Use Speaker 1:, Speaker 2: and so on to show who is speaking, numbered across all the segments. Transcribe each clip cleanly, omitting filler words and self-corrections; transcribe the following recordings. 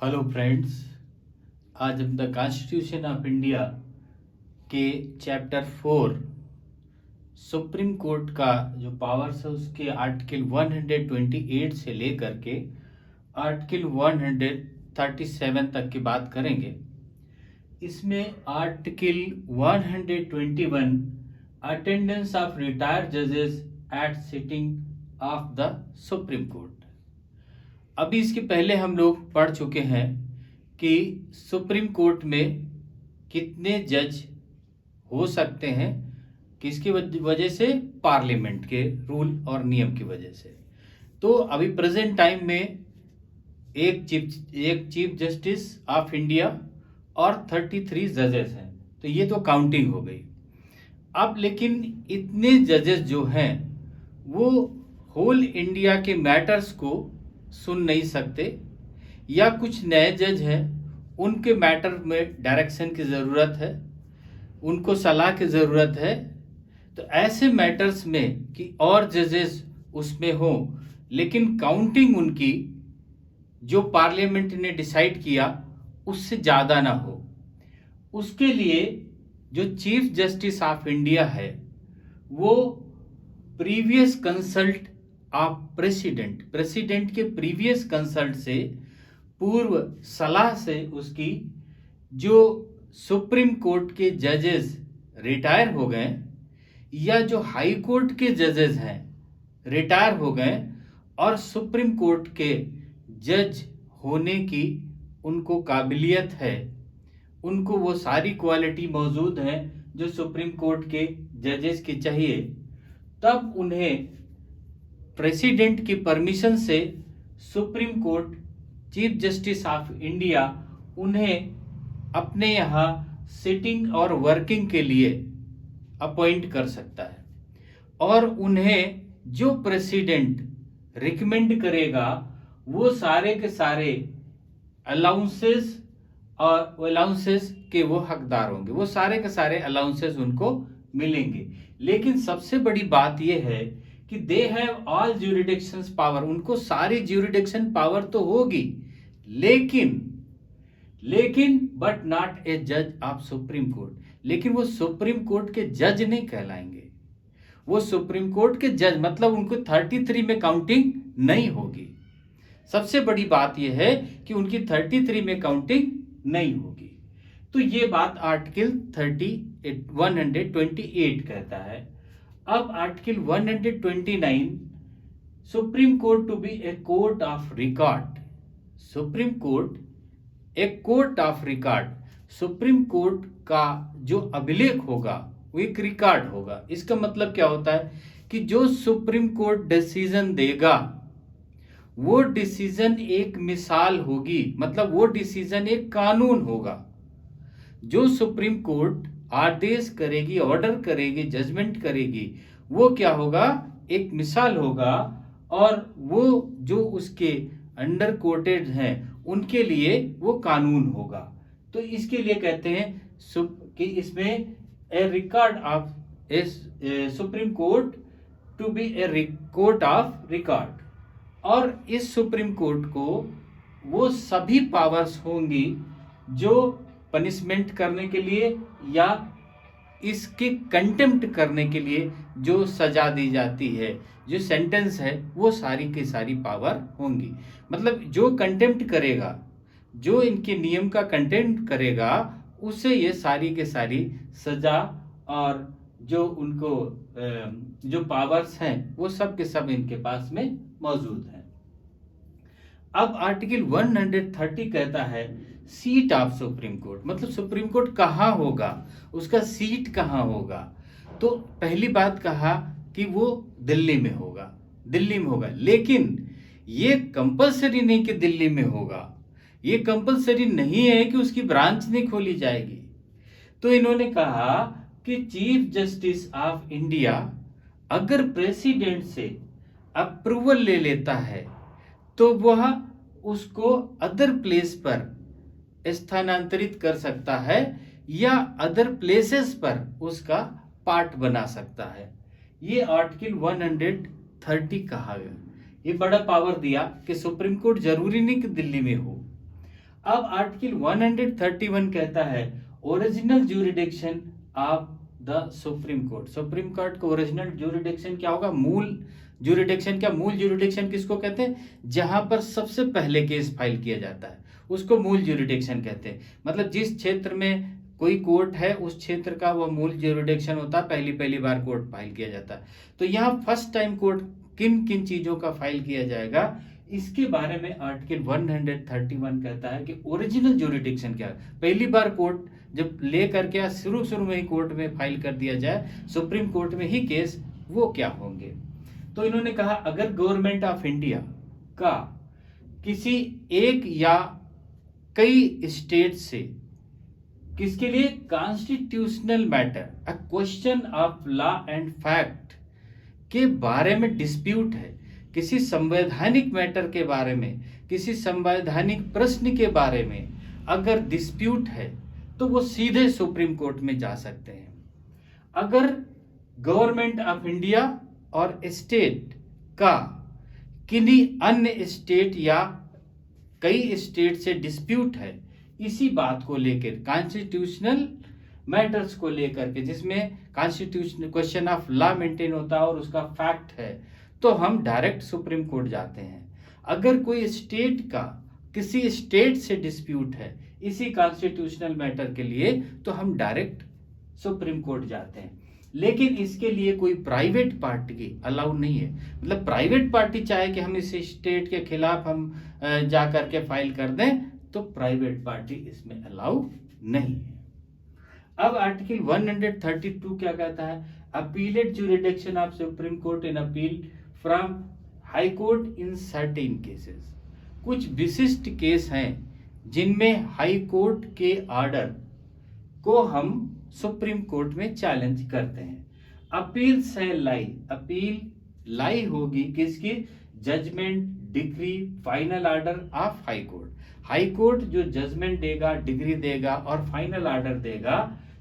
Speaker 1: Hello friends. आज हम the constitution of India के चैप्टर 4 सुप्रीम कोर्ट का जो पावर्स है उसके आर्टिकल 128 से लेकर के आर्टिकल 137 तक की बात करेंगे। इसमें आर्टिकल 121 अटेंडेंस ऑफ रिटायर्ड जजेस at sitting of the supreme court. अभी इसके पहले हम लोग पढ़ चुके हैं कि सुप्रीम कोर्ट में कितने जज हो सकते हैं, किसकी वजह से? पार्लियामेंट के रूल और नियम की वजह से। तो अभी प्रेजेंट टाइम में एक चीफ जस्टिस ऑफ इंडिया और 33 जजेस हैं, तो ये तो काउंटिंग हो गई। अब लेकिन इतने जजेस जो हैं वो होल इंडिया के मैटर्स को सुन नहीं सकते, या कुछ नए जज हैं उनके मैटर में डायरेक्शन की ज़रूरत है, उनको सलाह की ज़रूरत है। तो ऐसे मैटर्स में कि और जजेस उसमें हो लेकिन काउंटिंग उनकी जो पार्लियामेंट ने डिसाइड किया उससे ज़्यादा ना हो, उसके लिए जो चीफ जस्टिस ऑफ इंडिया है वो प्रीवियस कंसल्ट ऑफ प्रेसिडेंट के प्रीवियस कंसल्ट से, पूर्व सलाह से उसकी, जो सुप्रीम कोर्ट के जजेस रिटायर हो गए या जो हाई कोर्ट के जजेस हैं रिटायर हो गए और सुप्रीम कोर्ट के जज होने की उनको काबिलियत है, उनको वो सारी क्वालिटी मौजूद है जो सुप्रीम कोर्ट के जजेस की चाहिए, तब उन्हें प्रेसिडेंट की परमिशन से supreme court chief justice of India उन्हें अपने यहाँ सिटिंग और वर्किंग के लिए अपॉइंट कर सकता है। और उन्हें जो प्रेसिडेंट रिकमेंड करेगा वो सारे के सारे अलाउंसेस के वो हकदार होंगे, वो सारे के सारे अलाउंसेस उनको मिलेंगे। लेकिन सबसे बड़ी बात यह है कि दे हैव ऑल ज्यूरिडिक्शंस पावर, उनको सारी ज्यूरिडिक्शन पावर तो होगी, लेकिन बट नॉट ए जज ऑफ सुप्रीम कोर्ट, लेकिन वो सुप्रीम कोर्ट के जज नहीं कहलाएंगे। वो सुप्रीम कोर्ट के जज मतलब उनको 33 में काउंटिंग नहीं होगी। सबसे बड़ी बात यह है कि उनकी 33 में काउंटिंग नहीं होगी। तो ये बात आर्टिकल 128 कहता है। अब article 129, Supreme Court to be a court of record. Supreme Court एक court of record, Supreme Court का जो अभिलेख होगा वो एक रिकॉर्ड होगा। इसका मतलब क्या होता है कि जो सुप्रीम कोर्ट डिसीजन देगा वो डिसीजन एक मिसाल होगी, मतलब वो डिसीजन एक कानून होगा। जो सुप्रीम कोर्ट आदेश करेगी, ऑर्डर करेगी, जजमेंट करेगी, वो क्या होगा? एक मिसाल होगा, और वो जो उसके अंडर कोर्टेड हैं उनके लिए वो कानून होगा। तो इसके लिए कहते हैं कि इसमें a record of Supreme Court to be a court of record. और इस सुप्रीम कोर्ट को वो सभी पावर्स होंगी जो पनिशमेंट करने के लिए या इसके कंटेम्प्ट करने के लिए जो सजा दी जाती है, जो सेंटेंस है, वो सारी की सारी पावर होंगी। मतलब जो कंटेम्प्ट करेगा, जो इनके नियम का कंटेम्प्ट करेगा, उसे ये सारी के सारी सजा और जो उनको जो पावर्स हैं वो सब के सब इनके पास में मौजूद हैं। अब आर्टिकल 130 कहता है सीट ऑफ सुप्रीम कोर्ट, मतलब सुप्रीम कोर्ट कहाँ होगा, उसका सीट कहाँ होगा। तो पहली बात कहा कि वो दिल्ली में होगा, लेकिन ये कंपलसरी नहीं कि दिल्ली में होगा, ये कंपलसरी नहीं है कि उसकी ब्रांच नहीं खोली जाएगी। तो इन्होंने कहा कि चीफ जस्टिस ऑफ इंडिया अगर प्रेसिडेंट से अप्रूवल ले लेता है तो वह उसको अदर प्लेस पर स्थानांतरित कर सकता है या अदर प्लेसेस पर उसका पार्ट बना सकता है। ये आर्टिकल 130 कहा गया। ये बड़ा पावर दिया कि सुप्रीम कोर्ट जरूरी नहीं कि दिल्ली में हो। अब आर्टिकल 131 कहता है original jurisdiction of the supreme court. Supreme Court का ओरिजिनल ज्यूरिडिक्शन क्या होगा? मूल ज्यूरिडिक्शन। क्या मूल ज्यूरिडिक्शन किसको कहते हैं? जहां पर सबसे पहले केस फाइल किया जाता है उसको मूल ज्यूरिडिक्शन कहते हैं। मतलब जिस क्षेत्र में कोई कोर्ट है उस क्षेत्र का वो मूल ज्यूरिडिक्शन होता है, पहली बार कोर्ट फाइल किया जाता है। तो यहाँ फर्स्ट टाइम कोर्ट किन किन चीजों का फाइल किया जाएगा इसके बारे में आर्टिकल 131 कहता है कि ओरिजिनल ज्यूरिडिक्शन क्या है। पहली बार कोर्ट जब ले करके शुरू में ही कोर्ट में फाइल कर दिया जाए, सुप्रीम कोर्ट में ही केस, वो क्या होंगे। तो इन्होंने कहा अगर गवर्नमेंट ऑफ इंडिया का किसी एक या कई स्टेट से किसके लिए constitutional matter, a question of law and fact के बारे में डिस्प्यूट है, किसी संवैधानिक मैटर के बारे में, किसी संवैधानिक प्रश्न के बारे में अगर डिस्प्यूट है तो वो सीधे सुप्रीम कोर्ट में जा सकते हैं। अगर गवर्नमेंट ऑफ इंडिया और स्टेट का किन्हीं अन्य स्टेट या कई स्टेट से डिस्प्यूट है इसी बात को लेकर, कॉन्स्टिट्यूशनल मैटर्स को लेकर के, जिसमें constitution question of law maintain होता है और उसका फैक्ट है, तो हम डायरेक्ट सुप्रीम कोर्ट जाते हैं। अगर कोई स्टेट का किसी स्टेट से डिस्प्यूट है इसी कॉन्स्टिट्यूशनल मैटर के लिए तो हम डायरेक्ट सुप्रीम कोर्ट जाते हैं। लेकिन इसके लिए कोई प्राइवेट पार्टी अलाउ नहीं है। मतलब प्राइवेट पार्टी चाहे कि हम इस स्टेट के खिलाफ हम जा करके फाइल कर दें तो प्राइवेट पार्टी इसमें अलाउ नहीं है। अब आर्टिकल 132 क्या कहता है? Appellate jurisdiction of Supreme court in appeal from high court in certain cases. कुछ विशिष्ट केस हैं जिनमें हाई कोर्ट के ऑर्डर को हम सुप्रीम कोर्ट में चैलेंज करते हैं। अपील से अपील लाई होगी किसकी? Judgment, decree, final order of high court. High court जो जजमेंट देगा, डिग्री देगा और फाइनल ऑर्डर देगा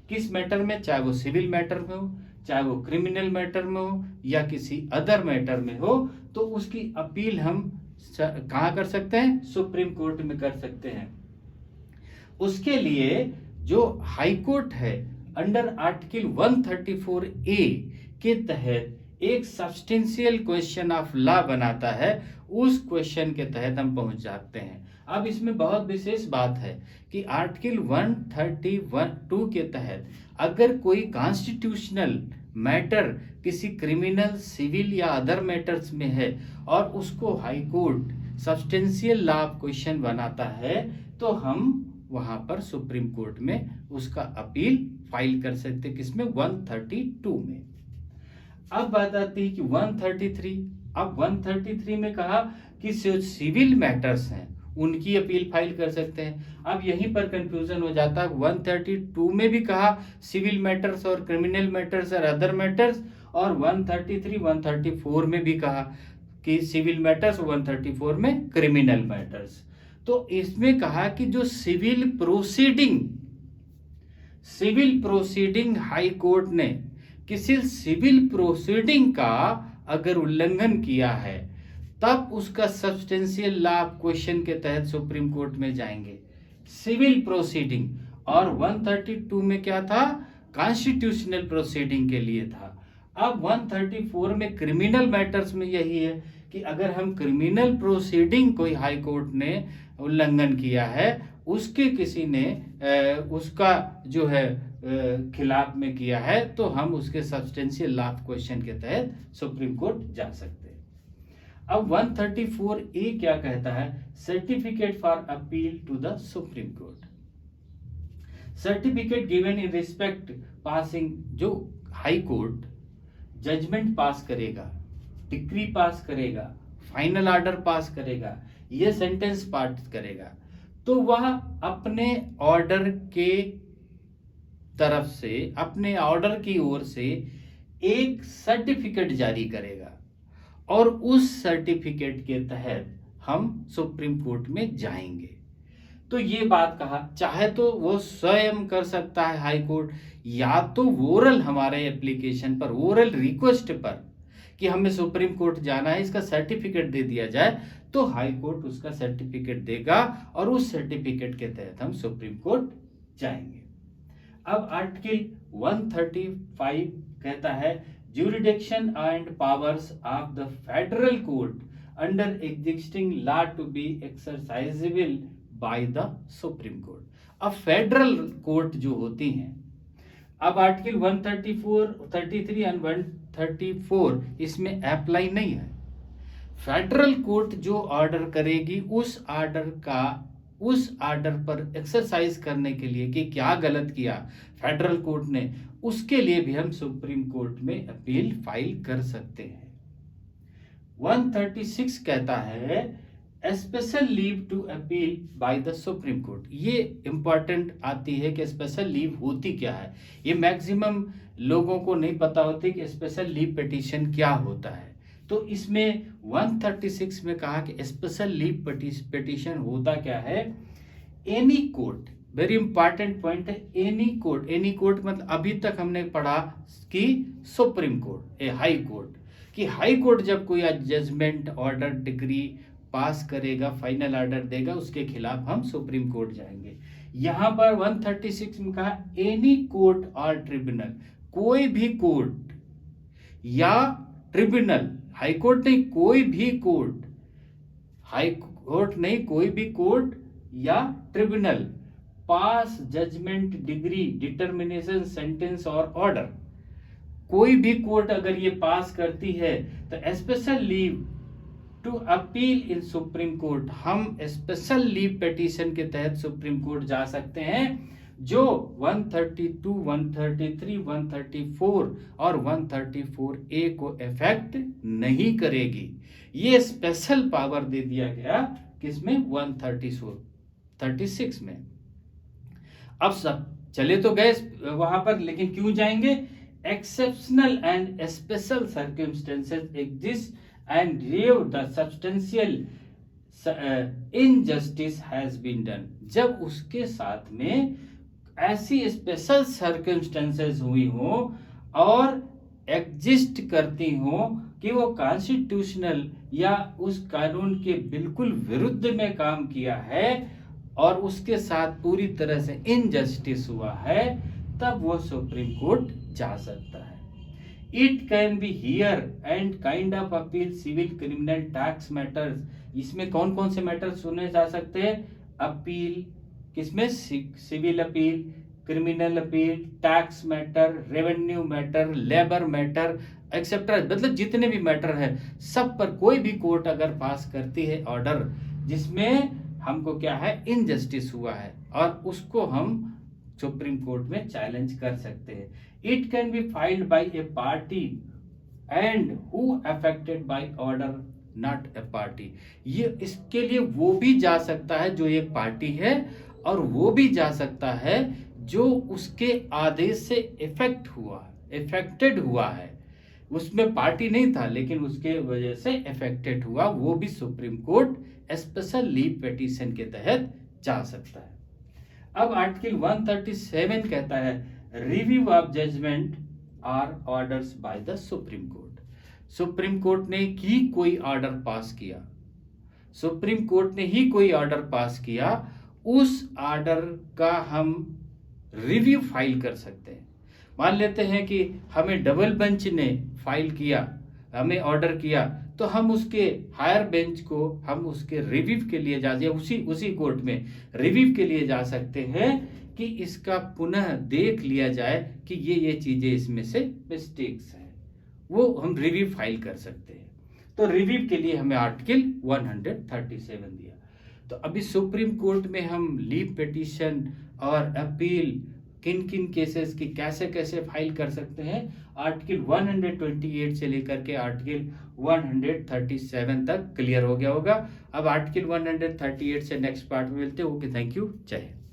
Speaker 1: किस मैटर में, चाहे वो सिविल मैटर में हो, चाहे वो क्रिमिनल मैटर में हो या किसी अदर मैटर में हो, तो उसकी अपील हम कहाँ कर सकते हैं? सुप्रीम कोर्ट में कर सकते हैं। उसके लिए जो हाई कोर्ट है अंडर आर्टिकल 134A के तहत एक सब्सटेंशियल क्वेश्चन ऑफ लॉ बनाता है, उस क्वेश्चन के तहत हम पहुंच जाते हैं। अब इसमें बहुत विशेष बात है कि आर्टिकल 132 के तहत अगर कोई कॉन्स्टिट्यूशनल मैटर किसी क्रिमिनल, सिविल या अदर मैटर्स में है और उसको high court substantial law question बनाता है तो हम वहां पर सुप्रीम कोर्ट में उसका अपील फाइल कर सकते, किसमें? 132 में। अब बात आती है कि 133। अब 133 में कहा कि जो सिविल मैटर्स हैं उनकी अपील फाइल कर सकते हैं। अब यहीं पर कंफ्यूजन हो जाता है। 132 में भी कहा सिविल मैटर्स और क्रिमिनल मैटर्स और अदर मैटर्स, और 133, 134 में भी कहा कि सिविल मैटर्स, 134 में क्रिमिनल मैटर्स। तो इसमें कहा कि जो सिविल प्रोसीडिंग हाई कोर्ट ने किसी सिविल प्रोसीडिंग का अगर उल्लंघन किया है तब उसका सब्सटेंशियल लॉ क्वेश्चन के तहत सुप्रीम कोर्ट में जाएंगे, सिविल प्रोसीडिंग। और 132 में क्या था? कॉन्स्टिट्यूशनल प्रोसीडिंग के लिए था। अब 134 में क्रिमिनल मैटर्स में यही है कि अगर हम क्रिमिनल प्रोसीडिंग कोई हाई कोर्ट ने उल्लंघन किया है, उसके किसी ने उसका जो है खिलाफ में किया है, तो हम उसके सब्सटेंशियल लॉ क्वेश्चन के तहत सुप्रीम कोर्ट जा सकते हैं। अब 134A क्या कहता है? Certificate for appeal to the supreme court. Certificate given in respect passing, जो हाई कोर्ट जजमेंट पास करेगा, डिक्री पास करेगा, फाइनल ऑर्डर पास करेगा, ये सेंटेंस पास करेगा, तो वह अपने ऑर्डर के तरफ से, अपने ऑर्डर की ओर से एक सर्टिफिकेट जारी करेगा और उस सर्टिफिकेट के तहत हम सुप्रीम कोर्ट में जाएंगे। तो ये बात कहा, चाहे तो वो स्वयं कर सकता है हाई कोर्ट, या तो ओरल हमारे एप्लीकेशन पर, ओरल रिक्वेस्ट पर कि हमें सुप्रीम कोर्ट जाना है, इसका सर्टिफिकेट दे दिया जाए तो हाई कोर्ट उसका सर्टिफिकेट देगा और उस सर्टिफिकेट के तहत हम सुप्रीम कोर्ट जाएंगे। अब आर्टिकल 135 कहता है jurisdiction and powers of the federal court under existing law to be exercisable by the Supreme Court। अब फेडरल कोर्ट जो होती हैं, अब आर्टिकल 134, 33 एंड 134 इसमें अप्लाई नहीं है। फेडरल कोर्ट जो ऑर्डर करेगी उस ऑर्डर पर एक्सरसाइज करने के लिए कि क्या गलत किया फेडरल कोर्ट ने, उसके लिए भी हम सुप्रीम कोर्ट में अपील फाइल कर सकते हैं। 136 कहता है special leave to appeal by the supreme court. ये इंपॉर्टेंट आती है कि स्पेशल लीव होती क्या है। ये मैक्सिमम लोगों को नहीं पता होती कि स्पेशल लीव पिटीशन क्या होता है। तो इसमें 136 में कहा कि स्पेशल लीव पिटीशन होता क्या है, any court, very important point है, एनी कोर्ट। एनी कोर्ट मतलब अभी तक हमने पढ़ा कि सुप्रीम कोर्ट, ए हाई कोर्ट, कि हाई कोर्ट जब कोई जजमेंट, ऑर्डर, डिग्री पास करेगा, फाइनल ऑर्डर देगा, उसके खिलाफ हम सुप्रीम कोर्ट जाएंगे। यहां पर 136 में कहा एनी कोर्ट और ट्रिब्यूनल, कोई भी कोर्ट या ट्रिब्यूनल, हाई कोर्ट नहीं, कोई भी कोर्ट, हाई कोर्ट नहीं, कोई भी कोर्ट या tribunal pass judgment, decree, determination, sentence और ऑर्डर, कोई भी कोर्ट अगर ये पास करती है तो special leave to appeal in supreme court, हम स्पेशल लीव पिटीशन के तहत सुप्रीम कोर्ट जा सकते हैं, जो 132, 133, 134 और 134A को इफेक्ट नहीं करेगी। ये स्पेशल पावर दे दिया गया किसमें, 136 में। अब सब चले तो गए वहां पर, लेकिन क्यों जाएंगे, exceptional and special circumstances exist and grave the substantial injustice has been done। जब उसके साथ में ऐसी स्पेशल सर्कमस्टेंसेस हुई हो और एग्जिस्ट करती हो कि वो कॉन्स्टिट्यूशनल या उस कानून के बिल्कुल विरुद्ध में काम किया है और उसके साथ पूरी तरह से इनजस्टिस हुआ है, तब वो सुप्रीम कोर्ट जा सकता है। It can be here and kind of appeal civil, criminal, tax matters। इसमें कौन कौन से मैटर सुने जा सकते हैं, अपील किसमें, civil appeal, criminal appeal, tax matter, revenue matter, labour matter etcetera, मतलब जितने भी मैटर है सब पर कोई भी कोर्ट अगर पास करती है ऑर्डर जिसमें हमको क्या है, इनजस्टिस हुआ है, और उसको हम सुप्रीम कोर्ट में चैलेंज कर सकते हैं। It can be filed by A party and who affected by order not a party. ये इसके लिए वो भी जा सकता है जो एक पार्टी है, और वो भी जा सकता है जो उसके आदेश से इफेक्टेड हुआ है, उसमें पार्टी नहीं था लेकिन उसके वजह से इफेक्टेड हुआ, वो भी supreme court special leave petition के तहत जा सकता है। अब आर्टिकल 137 कहता है review of judgment or orders by the supreme court. Supreme court ने ही कोई ऑर्डर पास किया, सुप्रीम कोर्ट ने ही कोई ऑर्डर पास किया, उस ऑर्डर का हम रिव्यू फाइल कर सकते हैं। मान लेते हैं कि हमें डबल बेंच ने फाइल किया, हमें ऑर्डर किया, तो हम उसके हायर बेंच को हम उसके रिव्यू के लिए जा उसी कोर्ट में रिव्यू के लिए जा सकते हैं कि इसका पुनः देख लिया जाए कि ये चीजें इसमें से मिस्टेक्स हैं, वो हम रिव्यू फाइल कर सकते हैं। तो रिव्यू के लिए हमें आर्टिकल 137 दिया। तो अभी सुप्रीम कोर्ट में हम लीव पिटीशन और अपील किन किन केसेस की कैसे कैसे फाइल कर सकते हैं, आर्टिकल 128 से लेकर के आर्टिकल 137 तक क्लियर हो गया होगा। अब आर्टिकल 138 से नेक्स्ट पार्ट में मिलते हैं। ओके, थैंक यू, जय हिंद।